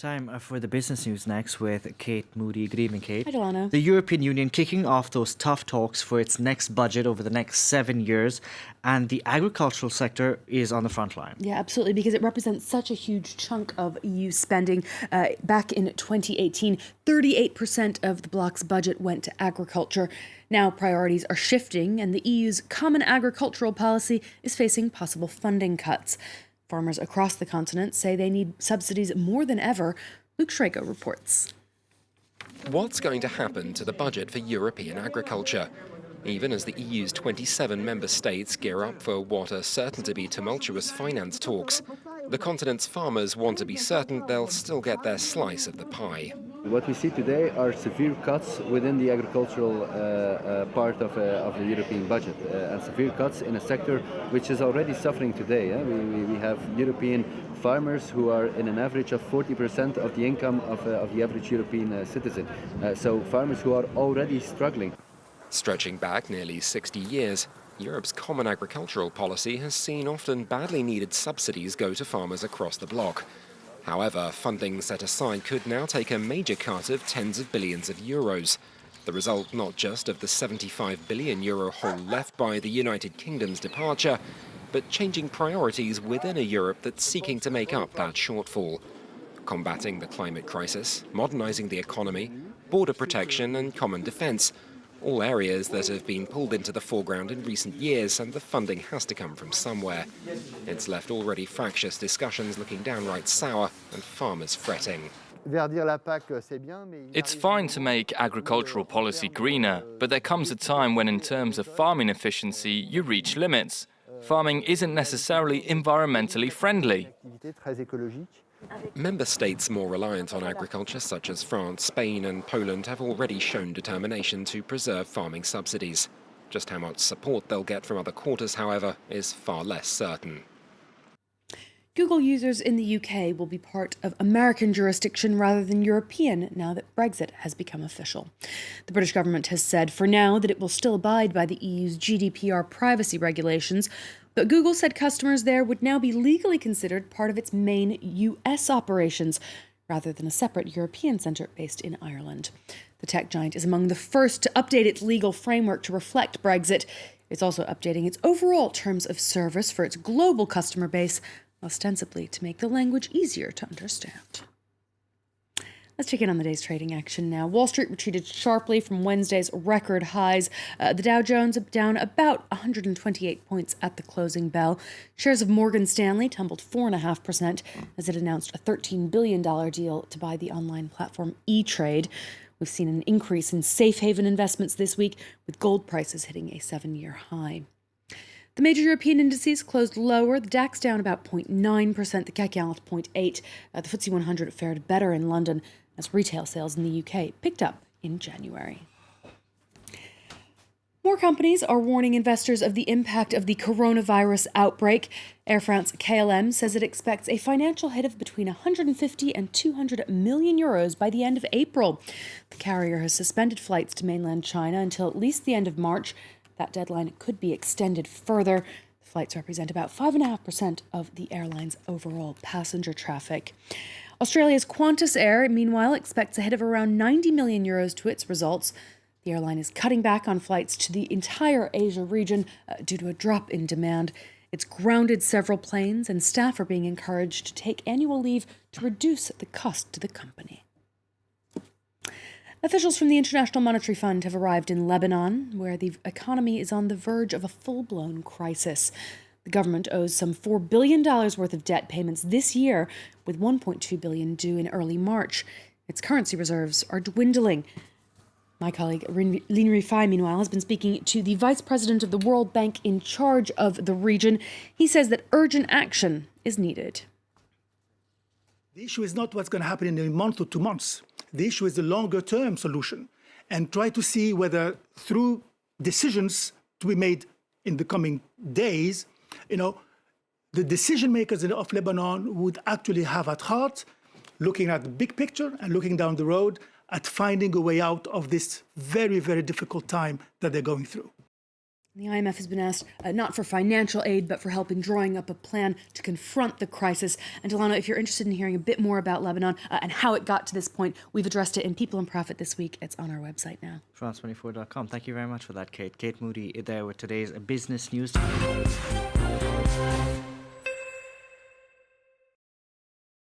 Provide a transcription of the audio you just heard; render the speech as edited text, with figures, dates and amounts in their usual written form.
Time for the business news next with Kate Moody. Good evening, Kate. Hi, Delano. The European Union kicking off those tough talks for its next budget over the next 7 years, and the agricultural sector is on the front line. Yeah, absolutely, because it represents such a huge chunk of EU spending. Back in 2018, 38% of the bloc's budget went to agriculture. Now priorities are shifting, and the EU's common agricultural policy is facing possible funding cuts. Farmers across the continent say they need subsidies more than ever. Luke Schrager reports. What's going to happen to the budget for European agriculture? Even as the EU's 27 member states gear up for what are certain to be tumultuous finance talks, the continent's farmers want to be certain they'll still get their slice of the pie. What we see today are severe cuts within the agricultural part of the European budget, and severe cuts in a sector which is already suffering today. We have European farmers who are in an average of 40% of the income of the average European citizen. So farmers who are already struggling. Stretching back nearly 60 years, Europe's common agricultural policy has seen often badly needed subsidies go to farmers across the bloc. However, funding set aside could now take a major cut of tens of billions of euros. The result not just of the €75 billion hole left by the United Kingdom's departure, but changing priorities within a Europe that's seeking to make up that shortfall. Combating the climate crisis, modernising the economy, border protection and common defence, all areas that have been pulled into the foreground in recent years, and the funding has to come from somewhere. It's left already fractious discussions looking downright sour and farmers fretting. It's fine to make agricultural policy greener, but there comes a time when in terms of farming efficiency you reach limits. Farming isn't necessarily environmentally friendly. Member states more reliant on agriculture, such as France, Spain and Poland, have already shown determination to preserve farming subsidies. Just how much support they'll get from other quarters, however, is far less certain. Google users in the UK will be part of American jurisdiction rather than European now that Brexit has become official. The British government has said for now that it will still abide by the EU's GDPR privacy regulations, but Google said customers there would now be legally considered part of its main US operations rather than a separate European centre based in Ireland. The tech giant is among the first to update its legal framework to reflect Brexit. It's also updating its overall terms of service for its global customer base, ostensibly to make the language easier to understand. Let's check in on the day's trading action now. Wall Street retreated sharply from Wednesday's record highs. The Dow Jones down about 128 points at the closing bell. Shares of Morgan Stanley tumbled 4.5% as it announced a $13 billion deal to buy the online platform E-Trade. We've seen an increase in safe haven investments this week, with gold prices hitting a 7-year high. The major European indices closed lower. The DAX down about 0.9%, the CAC 0.8%. The FTSE 100 fared better in London as retail sales in the UK picked up in January. More companies are warning investors of the impact of the coronavirus outbreak. Air France KLM says it expects a financial hit of between 150 and 200 million euros by the end of April. The carrier has suspended flights to mainland China until at least the end of March. That deadline could be extended further. The flights represent about 5.5% of the airline's overall passenger traffic. Australia's Qantas Air, meanwhile, expects a hit of around 90 million euros to its results. The airline is cutting back on flights to the entire Asia region due to a drop in demand. It's grounded several planes, and staff are being encouraged to take annual leave to reduce the cost to the company. Officials from the International Monetary Fund have arrived in Lebanon, where the economy is on the verge of a full-blown crisis. The government owes some $4 billion worth of debt payments this year, with $1.2 billion due in early March. Its currency reserves are dwindling. My colleague Lynn Rifai, meanwhile, has been speaking to the vice president of the World Bank in charge of the region. He says that urgent action is needed. The issue is not what's going to happen in a month or 2 months. The issue is the longer-term solution, and try to see whether through decisions to be made in the coming days, the decision makers of Lebanon would actually have at heart looking at the big picture and looking down the road at finding a way out of this very, very difficult time that they're going through. The IMF has been asked not for financial aid, but for helping drawing up a plan to confront the crisis. And Delano, if you're interested in hearing a bit more about Lebanon and how it got to this point, we've addressed it in People and Profit this week. It's on our website now. France24.com. Thank you very much for that, Kate. Kate Moody there with today's business news.